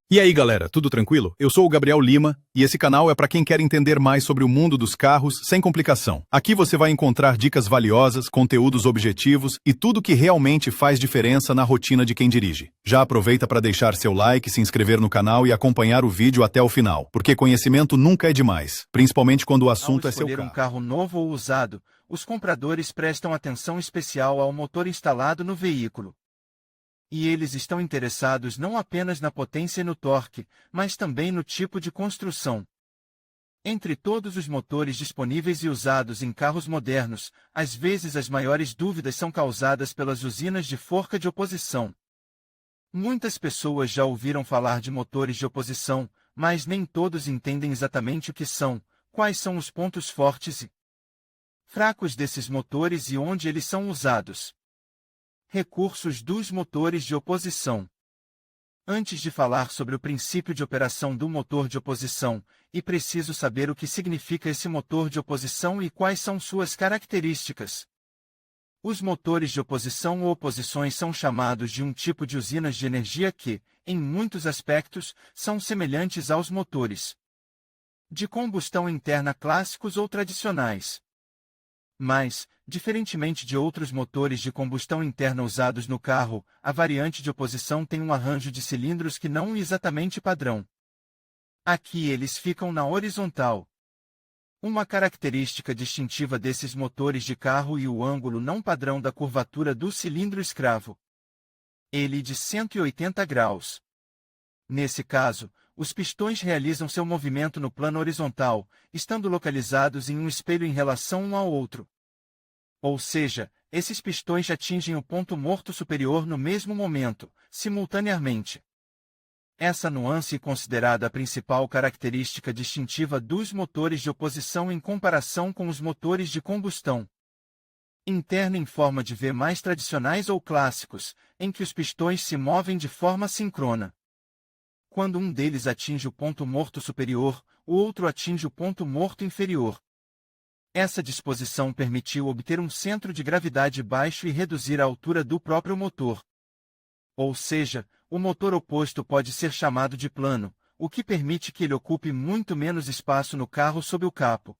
E aí, galera, tudo tranquilo? Eu sou o Gabriel Lima e esse canal é para quem quer entender mais sobre o mundo dos carros sem complicação. Aqui você vai encontrar dicas valiosas, conteúdos objetivos e tudo que realmente faz diferença na rotina de quem dirige. Já aproveita para deixar seu like, se inscrever no canal e acompanhar o vídeo até o final, porque conhecimento nunca é demais, principalmente quando o assunto é seu Ao escolher carro. um carro novo ou usado, os compradores prestam atenção especial ao motor instalado no veículo. E eles estão interessados não apenas na potência e no torque, mas também no tipo de construção. Entre todos os motores disponíveis e usados em carros modernos, às vezes as maiores dúvidas são causadas pelas usinas de forca de oposição. Muitas pessoas já ouviram falar de motores de oposição, mas nem todos entendem exatamente o que são, quais são os pontos fortes e fracos desses motores e onde eles são usados. Recursos dos motores de oposição. Antes de falar sobre o princípio de operação do motor de oposição, é preciso saber o que significa esse motor de oposição e quais são suas características. Os motores de oposição ou oposições são chamados de um tipo de usinas de energia que, em muitos aspectos, são semelhantes aos motores de combustão interna clássicos ou tradicionais. Mas, diferentemente de outros motores de combustão interna usados no carro, a variante de oposição tem um arranjo de cilindros que não é exatamente padrão. Aqui eles ficam na horizontal. Uma característica distintiva desses motores de carro é o ângulo não padrão da curvatura do cilindro escravo. Ele é de 180 graus. Nesse caso, os pistões realizam seu movimento no plano horizontal, estando localizados em um espelho em relação um ao outro. Ou seja, esses pistões atingem o ponto morto superior no mesmo momento, simultaneamente. Essa nuance é considerada a principal característica distintiva dos motores de oposição em comparação com os motores de combustão interna em forma de V mais tradicionais ou clássicos, em que os pistões se movem de forma síncrona. Quando um deles atinge o ponto morto superior, o outro atinge o ponto morto inferior. Essa disposição permitiu obter um centro de gravidade baixo e reduzir a altura do próprio motor. Ou seja, o motor oposto pode ser chamado de plano, o que permite que ele ocupe muito menos espaço no carro sob o capô.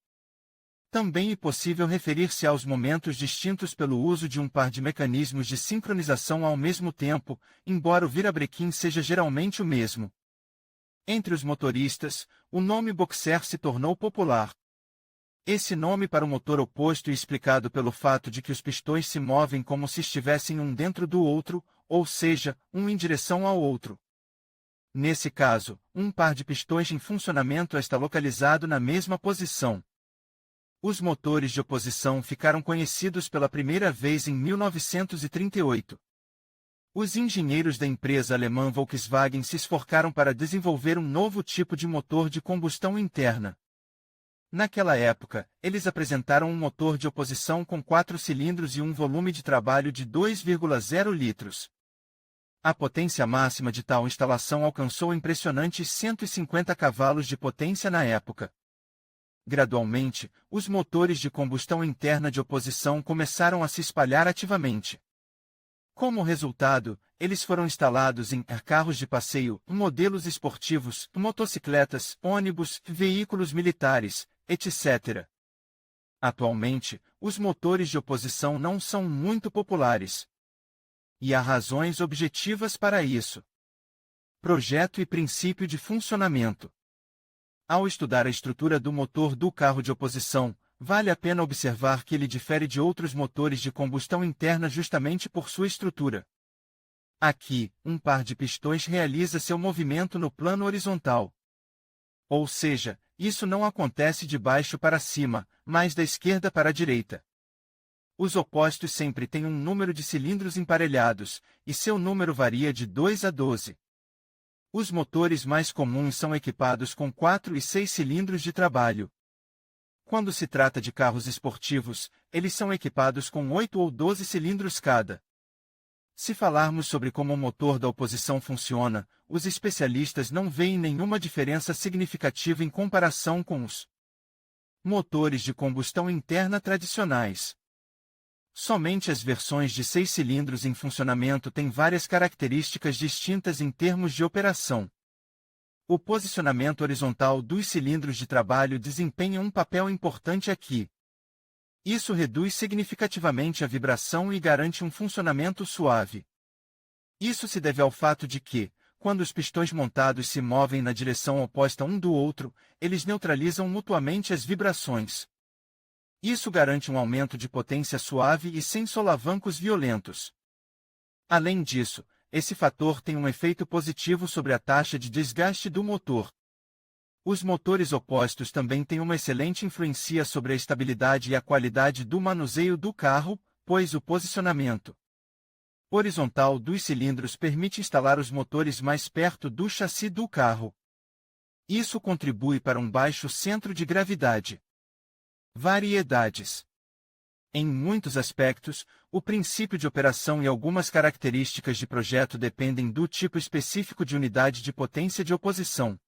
Também é possível referir-se aos momentos distintos pelo uso de um par de mecanismos de sincronização ao mesmo tempo, embora o virabrequim seja geralmente o mesmo. Entre os motoristas, o nome boxer se tornou popular. Esse nome para o motor oposto é explicado pelo fato de que os pistões se movem como se estivessem um dentro do outro, ou seja, um em direção ao outro. Nesse caso, um par de pistões em funcionamento está localizado na mesma posição. Os motores de oposição ficaram conhecidos pela primeira vez em 1938. Os engenheiros da empresa alemã Volkswagen se esforçaram para desenvolver um novo tipo de motor de combustão interna. Naquela época, eles apresentaram um motor de oposição com 4 cilindros e um volume de trabalho de 2,0 litros. A potência máxima de tal instalação alcançou impressionantes 150 cavalos de potência na época. Gradualmente, os motores de combustão interna de oposição começaram a se espalhar ativamente. Como resultado, eles foram instalados em carros de passeio, modelos esportivos, motocicletas, ônibus, veículos militares, etc. Atualmente, os motores de oposição não são muito populares. E há razões objetivas para isso. Projeto e princípio de funcionamento. Ao estudar a estrutura do motor do carro de oposição, vale a pena observar que ele difere de outros motores de combustão interna justamente por sua estrutura. Aqui, um par de pistões realiza seu movimento no plano horizontal. Ou seja, isso não acontece de baixo para cima, mas da esquerda para a direita. Os opostos sempre têm um número de cilindros emparelhados, e seu número varia de 2 a 12. Os motores mais comuns são equipados com 4 e 6 cilindros de trabalho. Quando se trata de carros esportivos, eles são equipados com 8 ou 12 cilindros cada. Se falarmos sobre como o motor da oposição funciona, os especialistas não veem nenhuma diferença significativa em comparação com os motores de combustão interna tradicionais. Somente as versões de 6 cilindros em funcionamento têm várias características distintas em termos de operação. O posicionamento horizontal dos cilindros de trabalho desempenha um papel importante aqui. Isso reduz significativamente a vibração e garante um funcionamento suave. Isso se deve ao fato de que, quando os pistões montados se movem na direção oposta um do outro, eles neutralizam mutuamente as vibrações. Isso garante um aumento de potência suave e sem solavancos violentos. Além disso, esse fator tem um efeito positivo sobre a taxa de desgaste do motor. Os motores opostos também têm uma excelente influência sobre a estabilidade e a qualidade do manuseio do carro, pois o posicionamento horizontal dos cilindros permite instalar os motores mais perto do chassi do carro. Isso contribui para um baixo centro de gravidade. Variedades. Em muitos aspectos, o princípio de operação e algumas características de projeto dependem do tipo específico de unidade de potência de oposição.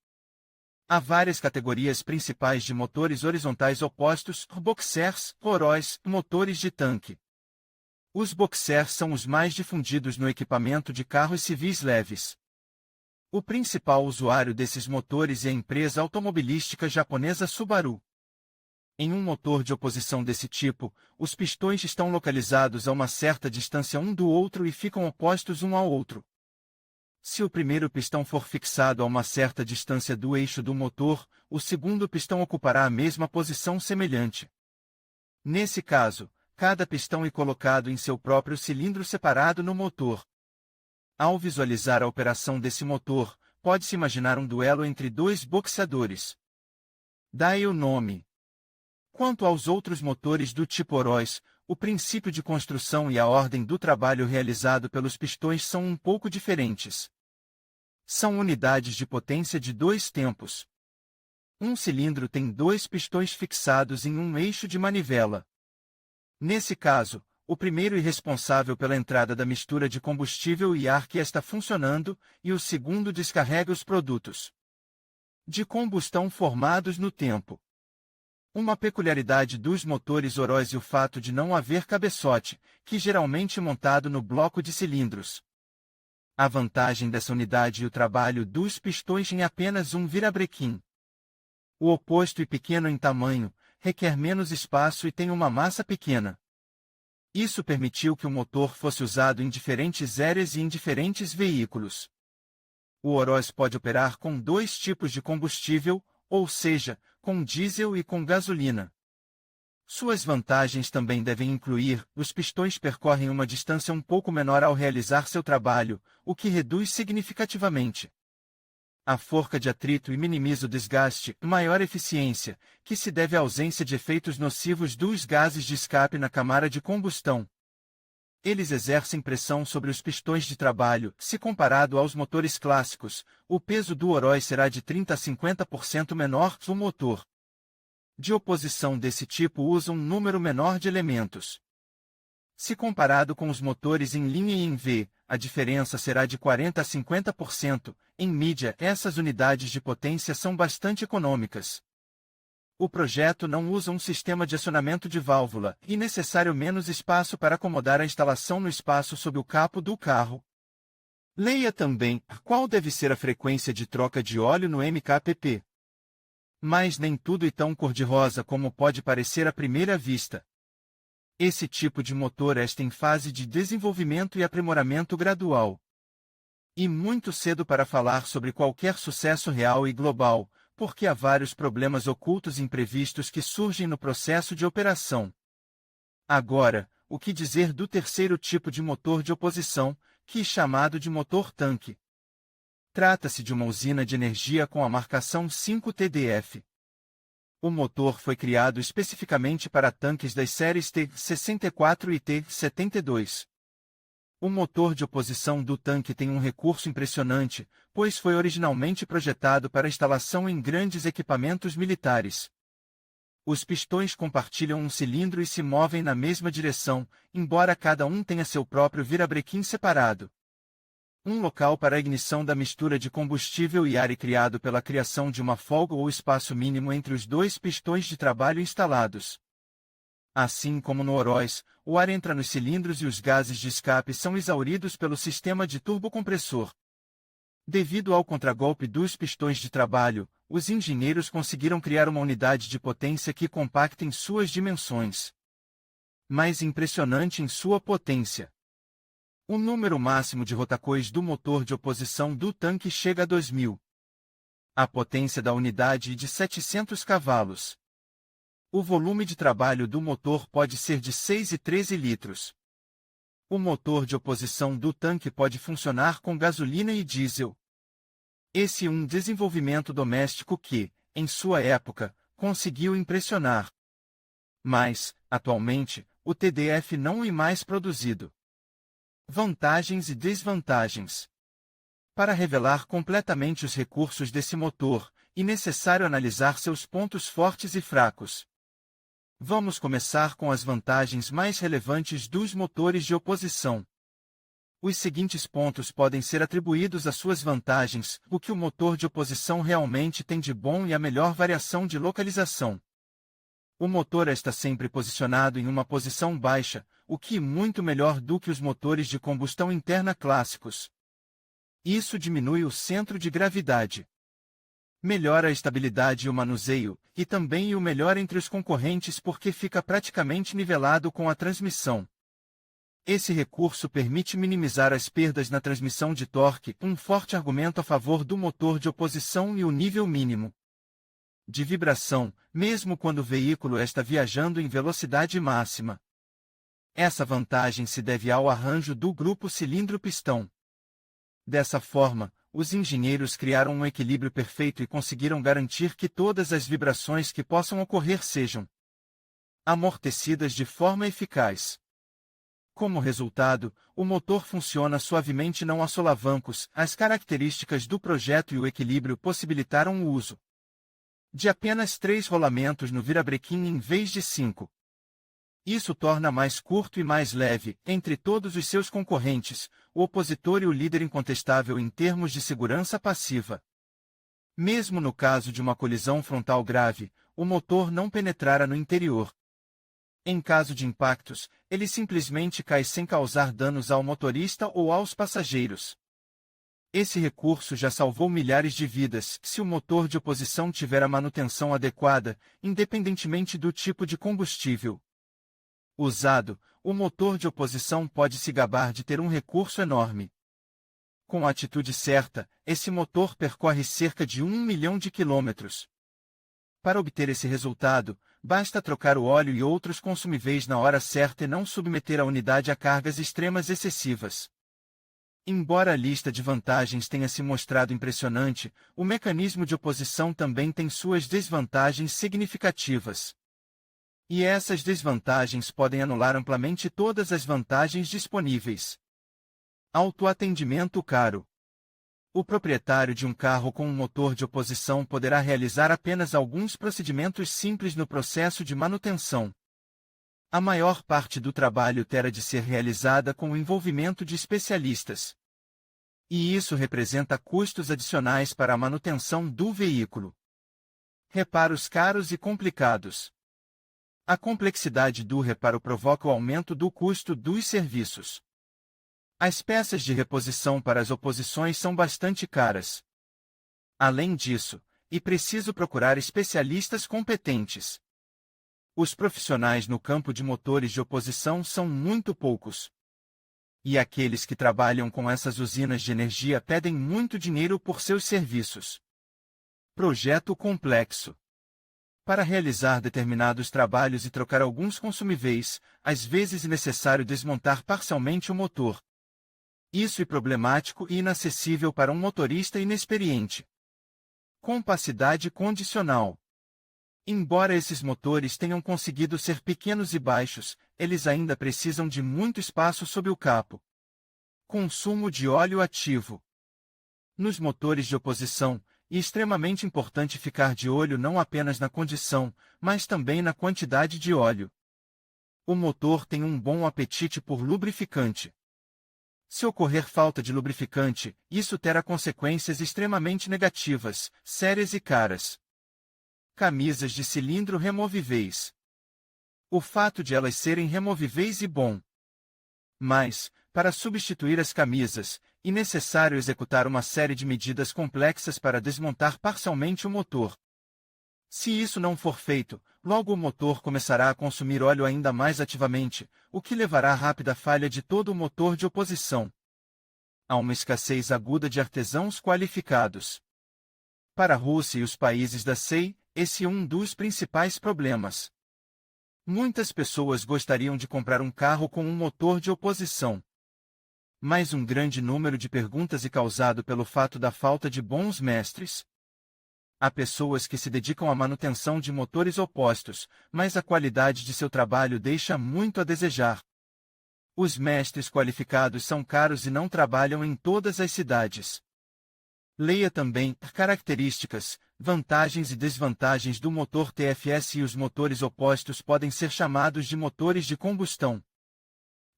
Há várias categorias principais de motores horizontais opostos: boxers, roróis, motores de tanque. Os boxers são os mais difundidos no equipamento de carros civis leves. O principal usuário desses motores é a empresa automobilística japonesa Subaru. Em um motor de oposição desse tipo, os pistões estão localizados a uma certa distância um do outro e ficam opostos um ao outro. Se o primeiro pistão for fixado a uma certa distância do eixo do motor, o segundo pistão ocupará a mesma posição semelhante. Nesse caso, cada pistão é colocado em seu próprio cilindro separado no motor. Ao visualizar a operação desse motor, pode-se imaginar um duelo entre dois boxeadores. Daí o nome. Quanto aos outros motores do tipo Oroz, o princípio de construção e a ordem do trabalho realizado pelos pistões são um pouco diferentes. São unidades de potência de dois tempos. Um cilindro tem dois pistões fixados em um eixo de manivela. Nesse caso, o primeiro é responsável pela entrada da mistura de combustível e ar que está funcionando, e o segundo descarrega os produtos de combustão formados no tempo. Uma peculiaridade dos motores Oroz é o fato de não haver cabeçote, que geralmente é montado no bloco de cilindros. A vantagem dessa unidade é o trabalho dos pistões em apenas um virabrequim. O oposto é pequeno em tamanho, requer menos espaço e tem uma massa pequena. Isso permitiu que o motor fosse usado em diferentes áreas e em diferentes veículos. O Oroz pode operar com dois tipos de combustível, ou seja, com diesel e com gasolina. Suas vantagens também devem incluir: os pistões percorrem uma distância um pouco menor ao realizar seu trabalho, o que reduz significativamente a forca de atrito e minimiza o desgaste, maior eficiência, que se deve à ausência de efeitos nocivos dos gases de escape na câmara de combustão. Eles exercem pressão sobre os pistões de trabalho. Se comparado aos motores clássicos, o peso do Oroz será de 30 a 50% menor. O motor de oposição desse tipo usa um número menor de elementos. Se comparado com os motores em linha e em V, a diferença será de 40 a 50%. Em mídia, essas unidades de potência são bastante econômicas. O projeto não usa um sistema de acionamento de válvula, e necessário menos espaço para acomodar a instalação no espaço sob o capô do carro. Leia também qual deve ser a frequência de troca de óleo no MKPP. Mas nem tudo é tão cor-de-rosa como pode parecer à primeira vista. Esse tipo de motor está em fase de desenvolvimento e aprimoramento gradual. E muito cedo para falar sobre qualquer sucesso real e global, porque há vários problemas ocultos e imprevistos que surgem no processo de operação. Agora, o que dizer do terceiro tipo de motor de oposição, que é chamado de motor tanque? Trata-se de uma usina de energia com a marcação 5TDF. O motor foi criado especificamente para tanques das séries T-64 e T-72. O motor de oposição do tanque tem um recurso impressionante, pois foi originalmente projetado para instalação em grandes equipamentos militares. Os pistões compartilham um cilindro e se movem na mesma direção, embora cada um tenha seu próprio virabrequim separado. Um local para a ignição da mistura de combustível e ar é criado pela criação de uma folga ou espaço mínimo entre os dois pistões de trabalho instalados. Assim como no Oroz, o ar entra nos cilindros e os gases de escape são exauridos pelo sistema de turbocompressor. Devido ao contragolpe dos pistões de trabalho, os engenheiros conseguiram criar uma unidade de potência que compacta em suas dimensões, mas impressionante em sua potência. O número máximo de rotacões do motor de oposição do tanque chega a 2.000. A potência da unidade é de 700 cavalos. O volume de trabalho do motor pode ser de 6 e 13 litros. O motor de oposição do tanque pode funcionar com gasolina e diesel. Esse é um desenvolvimento doméstico que, em sua época, conseguiu impressionar. Mas, atualmente, o TDF não é mais produzido. Vantagens e desvantagens. Para revelar completamente os recursos desse motor, é necessário analisar seus pontos fortes e fracos. Vamos começar com as vantagens mais relevantes dos motores de oposição. Os seguintes pontos podem ser atribuídos às suas vantagens, o que o motor de oposição realmente tem de bom e a melhor variação de localização. O motor está sempre posicionado em uma posição baixa, o que é muito melhor do que os motores de combustão interna clássicos. Isso diminui o centro de gravidade, melhora a estabilidade e o manuseio, e também o melhor entre os concorrentes porque fica praticamente nivelado com a transmissão. Esse recurso permite minimizar as perdas na transmissão de torque, um forte argumento a favor do motor de oposição e o nível mínimo de vibração, mesmo quando o veículo está viajando em velocidade máxima. Essa vantagem se deve ao arranjo do grupo cilindro-pistão. Dessa forma, os engenheiros criaram um equilíbrio perfeito e conseguiram garantir que todas as vibrações que possam ocorrer sejam amortecidas de forma eficaz. Como resultado, o motor funciona suavemente, não há solavancos. As características do projeto e o equilíbrio possibilitaram o uso de apenas 3 rolamentos no virabrequim em vez de 5. Isso torna mais curto e mais leve, entre todos os seus concorrentes, o opositor e o líder incontestável em termos de segurança passiva. Mesmo no caso de uma colisão frontal grave, o motor não penetrara no interior. Em caso de impactos, ele simplesmente cai sem causar danos ao motorista ou aos passageiros. Esse recurso já salvou milhares de vidas se o motor de oposição tiver a manutenção adequada, independentemente do tipo de combustível usado. O motor de oposição pode se gabar de ter um recurso enorme. Com a atitude certa, esse motor percorre cerca de 1 milhão de quilômetros. Para obter esse resultado, basta trocar o óleo e outros consumíveis na hora certa e não submeter a unidade a cargas extremas excessivas. Embora a lista de vantagens tenha se mostrado impressionante, o mecanismo de oposição também tem suas desvantagens significativas. E essas desvantagens podem anular amplamente todas as vantagens disponíveis. Autoatendimento caro. O proprietário de um carro com um motor de oposição poderá realizar apenas alguns procedimentos simples no processo de manutenção. A maior parte do trabalho terá de ser realizada com o envolvimento de especialistas. E isso representa custos adicionais para a manutenção do veículo. Reparos caros e complicados. A complexidade do reparo provoca o aumento do custo dos serviços. As peças de reposição para as oposições são bastante caras. Além disso, é preciso procurar especialistas competentes. Os profissionais no campo de motores de oposição são muito poucos. E aqueles que trabalham com essas usinas de energia pedem muito dinheiro por seus serviços. Projeto complexo. Para realizar determinados trabalhos e trocar alguns consumíveis, às vezes é necessário desmontar parcialmente o motor. Isso é problemático e inacessível para um motorista inexperiente. Capacidade condicional. Embora esses motores tenham conseguido ser pequenos e baixos, eles ainda precisam de muito espaço sob o capô. Consumo de óleo ativo. Nos motores de oposição, é extremamente importante ficar de olho não apenas na condição, mas também na quantidade de óleo. O motor tem um bom apetite por lubrificante. Se ocorrer falta de lubrificante, isso terá consequências extremamente negativas, sérias e caras. Camisas de cilindro removíveis. O fato de elas serem removíveis é bom. Mas, para substituir as camisas, e necessário executar uma série de medidas complexas para desmontar parcialmente o motor. Se isso não for feito, logo o motor começará a consumir óleo ainda mais ativamente, o que levará à rápida falha de todo o motor de oposição. Há uma escassez aguda de artesãos qualificados. Para a Rússia e os países da CEI, esse é um dos principais problemas. Muitas pessoas gostariam de comprar um carro com um motor de oposição. Mas um grande número de perguntas é causado pelo fato da falta de bons mestres. Há pessoas que se dedicam à manutenção de motores opostos, mas a qualidade de seu trabalho deixa muito a desejar. Os mestres qualificados são caros e não trabalham em todas as cidades. Leia também características, vantagens e desvantagens do motor TFS e os motores opostos podem ser chamados de motores de combustão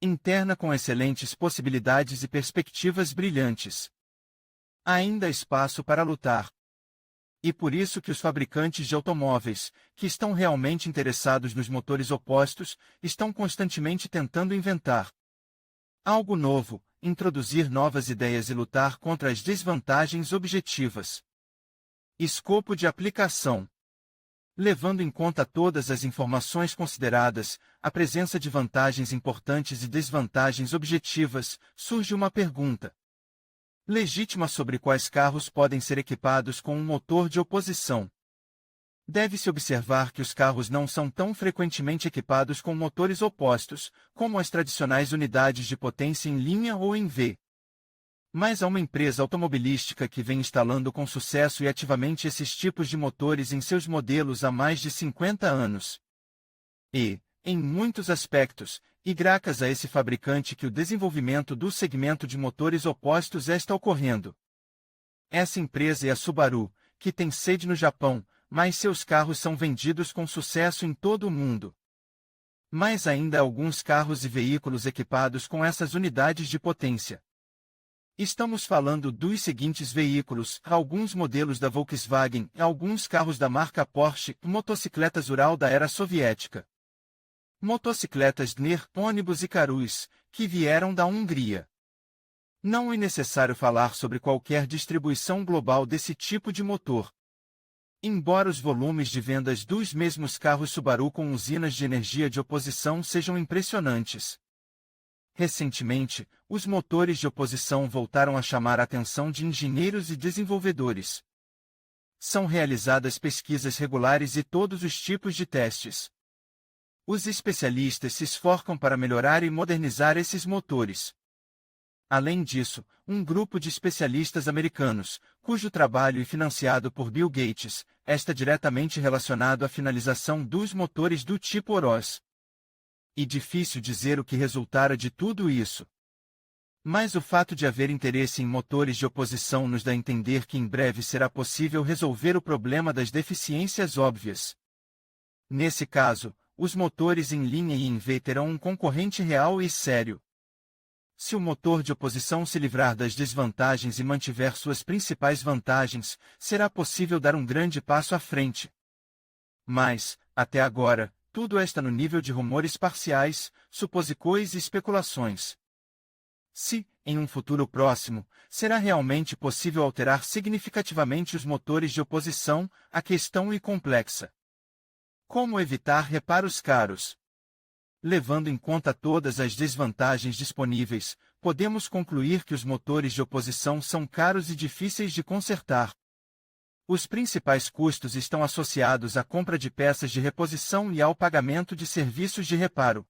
interna com excelentes possibilidades e perspectivas brilhantes. Há ainda espaço para lutar. E por isso que os fabricantes de automóveis, que estão realmente interessados nos motores opostos, estão constantemente tentando inventar algo novo, introduzir novas ideias e lutar contra as desvantagens objetivas. Escopo de aplicação. Levando em conta todas as informações consideradas, a presença de vantagens importantes e desvantagens objetivas, surge uma pergunta legítima sobre quais carros podem ser equipados com um motor de oposição. Deve-se observar que os carros não são tão frequentemente equipados com motores opostos, como as tradicionais unidades de potência em linha ou em V. Mas há uma empresa automobilística que vem instalando com sucesso e ativamente esses tipos de motores em seus modelos há mais de 50 anos. E, em muitos aspectos, e graças a esse fabricante que o desenvolvimento do segmento de motores opostos está ocorrendo. Essa empresa é a Subaru, que tem sede no Japão, mas seus carros são vendidos com sucesso em todo o mundo. Mas ainda há alguns carros e veículos equipados com essas unidades de potência. Estamos falando dos seguintes veículos, alguns modelos da Volkswagen, alguns carros da marca Porsche, motocicletas Ural da era soviética. Motocicletas Dner, ônibus e Carus, que vieram da Hungria. Não é necessário falar sobre qualquer distribuição global desse tipo de motor. Embora os volumes de vendas dos mesmos carros Subaru com usinas de energia de oposição sejam impressionantes. Recentemente, os motores de oposição voltaram a chamar a atenção de engenheiros e desenvolvedores. São realizadas pesquisas regulares e todos os tipos de testes. Os especialistas se esforçam para melhorar e modernizar esses motores. Além disso, um grupo de especialistas americanos, cujo trabalho é financiado por Bill Gates, está diretamente relacionado à finalização dos motores do tipo Oroz. E difícil dizer o que resultara de tudo isso. Mas o fato de haver interesse em motores de oposição nos dá a entender que em breve será possível resolver o problema das deficiências óbvias. Nesse caso, os motores em linha e em V terão um concorrente real e sério. Se o motor de oposição se livrar das desvantagens e mantiver suas principais vantagens, será possível dar um grande passo à frente. Mas, até agora, tudo está no nível de rumores parciais, suposições e especulações. Se, em um futuro próximo, será realmente possível alterar significativamente os motores de oposição, a questão é complexa. Como evitar reparos caros? Levando em conta todas as desvantagens disponíveis, podemos concluir que os motores de oposição são caros e difíceis de consertar. Os principais custos estão associados à compra de peças de reposição e ao pagamento de serviços de reparo.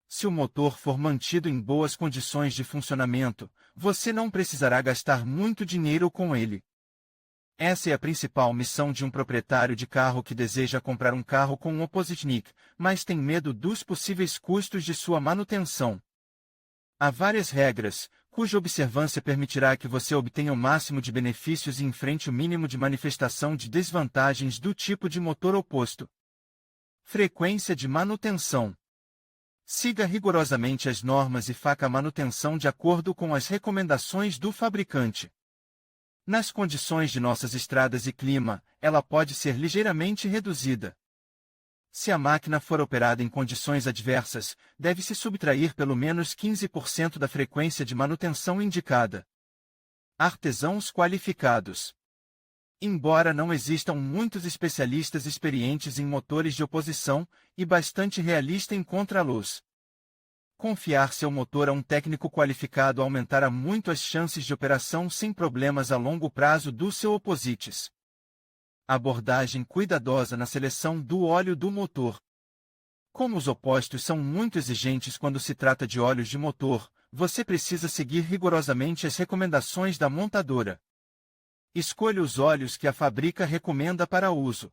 Se o motor for mantido em boas condições de funcionamento, você não precisará gastar muito dinheiro com ele. Essa é a principal missão de um proprietário de carro que deseja comprar um carro com um Opositnik, mas tem medo dos possíveis custos de sua manutenção. Há várias regras, cuja observância permitirá que você obtenha o máximo de benefícios e enfrente o mínimo de manifestação de desvantagens do tipo de motor oposto. Frequência de manutenção. Siga rigorosamente as normas e faça a manutenção de acordo com as recomendações do fabricante. Nas condições de nossas estradas e clima, ela pode ser ligeiramente reduzida. Se a máquina for operada em condições adversas, deve-se subtrair pelo menos 15% da frequência de manutenção indicada. Artesãos qualificados. Embora não existam muitos especialistas experientes em motores de oposição e bastante realista em contraluz, confiar seu motor a um técnico qualificado aumentará muito as chances de operação sem problemas a longo prazo do seu oposites. Abordagem cuidadosa na seleção do óleo do motor. Como os opostos são muito exigentes quando se trata de óleos de motor, você precisa seguir rigorosamente as recomendações da montadora. Escolha os óleos que a fábrica recomenda para uso.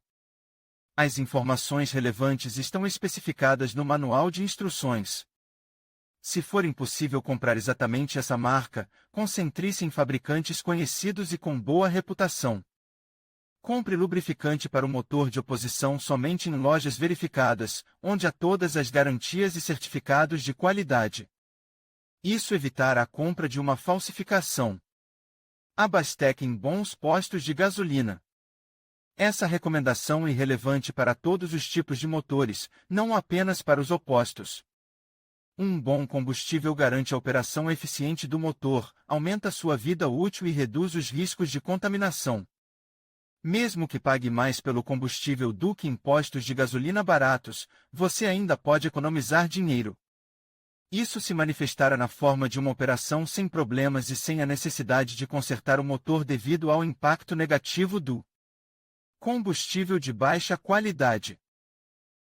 As informações relevantes estão especificadas no manual de instruções. Se for impossível comprar exatamente essa marca, concentre-se em fabricantes conhecidos e com boa reputação. Compre lubrificante para o motor de oposição somente em lojas verificadas, onde há todas as garantias e certificados de qualidade. Isso evitará a compra de uma falsificação. Abasteça em bons postos de gasolina. Essa recomendação é relevante para todos os tipos de motores, não apenas para os opostos. Um bom combustível garante a operação eficiente do motor, aumenta sua vida útil e reduz os riscos de contaminação. Mesmo que pague mais pelo combustível do que em postos de gasolina baratos, você ainda pode economizar dinheiro. Isso se manifestará na forma de uma operação sem problemas e sem a necessidade de consertar o motor devido ao impacto negativo do combustível de baixa qualidade.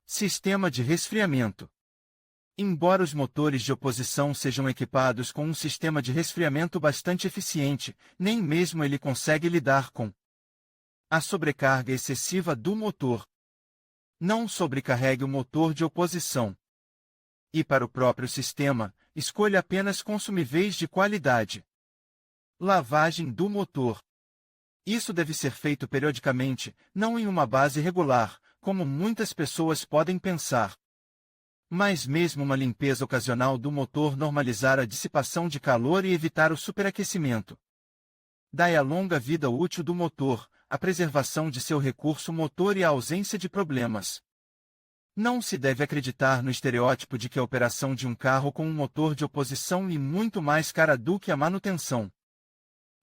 Sistema de resfriamento. Embora os motores de oposição sejam equipados com um sistema de resfriamento bastante eficiente, nem mesmo ele consegue lidar com a sobrecarga excessiva do motor. Não sobrecarregue o motor de oposição. E para o próprio sistema, escolha apenas consumíveis de qualidade. Lavagem do motor. Isso deve ser feito periodicamente, não em uma base regular, como muitas pessoas podem pensar. Mas mesmo uma limpeza ocasional do motor normalizar a dissipação de calor e evitar o superaquecimento. Daí a longa vida útil do motor, a preservação de seu recurso motor e a ausência de problemas. Não se deve acreditar no estereótipo de que a operação de um carro com um motor de oposição é muito mais cara do que a manutenção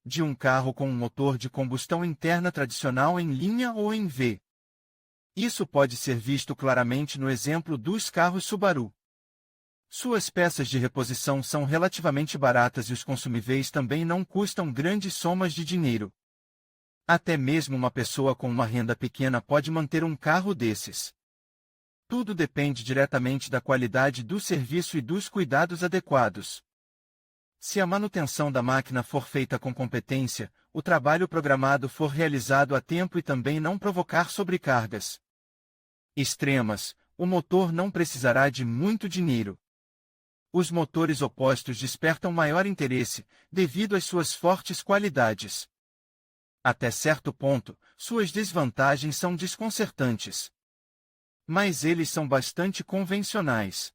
de um carro com um motor de combustão interna tradicional em linha ou em V. Isso pode ser visto claramente no exemplo dos carros Subaru. Suas peças de reposição são relativamente baratas e os consumíveis também não custam grandes somas de dinheiro. Até mesmo uma pessoa com uma renda pequena pode manter um carro desses. Tudo depende diretamente da qualidade do serviço e dos cuidados adequados. Se a manutenção da máquina for feita com competência, o trabalho programado for realizado a tempo e também não provocar sobrecargas extremas, o motor não precisará de muito dinheiro. Os motores opostos despertam maior interesse, devido às suas fortes qualidades. Até certo ponto, suas desvantagens são desconcertantes. Mas eles são bastante convencionais.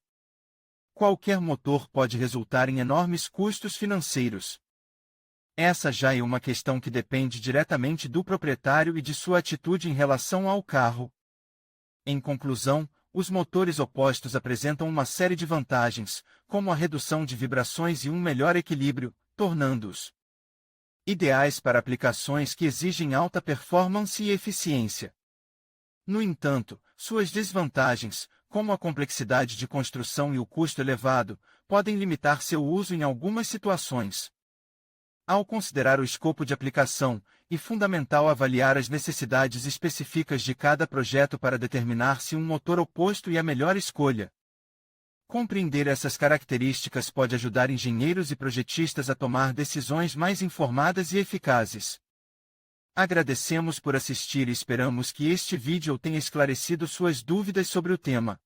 Qualquer motor pode resultar em enormes custos financeiros. Essa já é uma questão que depende diretamente do proprietário e de sua atitude em relação ao carro. Em conclusão, os motores opostos apresentam uma série de vantagens, como a redução de vibrações e um melhor equilíbrio, tornando-os ideais para aplicações que exigem alta performance e eficiência. No entanto, suas desvantagens, como a complexidade de construção e o custo elevado, podem limitar seu uso em algumas situações. Ao considerar o escopo de aplicação, é fundamental avaliar as necessidades específicas de cada projeto para determinar se um motor oposto é a melhor escolha. Compreender essas características pode ajudar engenheiros e projetistas a tomar decisões mais informadas e eficazes. Agradecemos por assistir e esperamos que este vídeo tenha esclarecido suas dúvidas sobre o tema.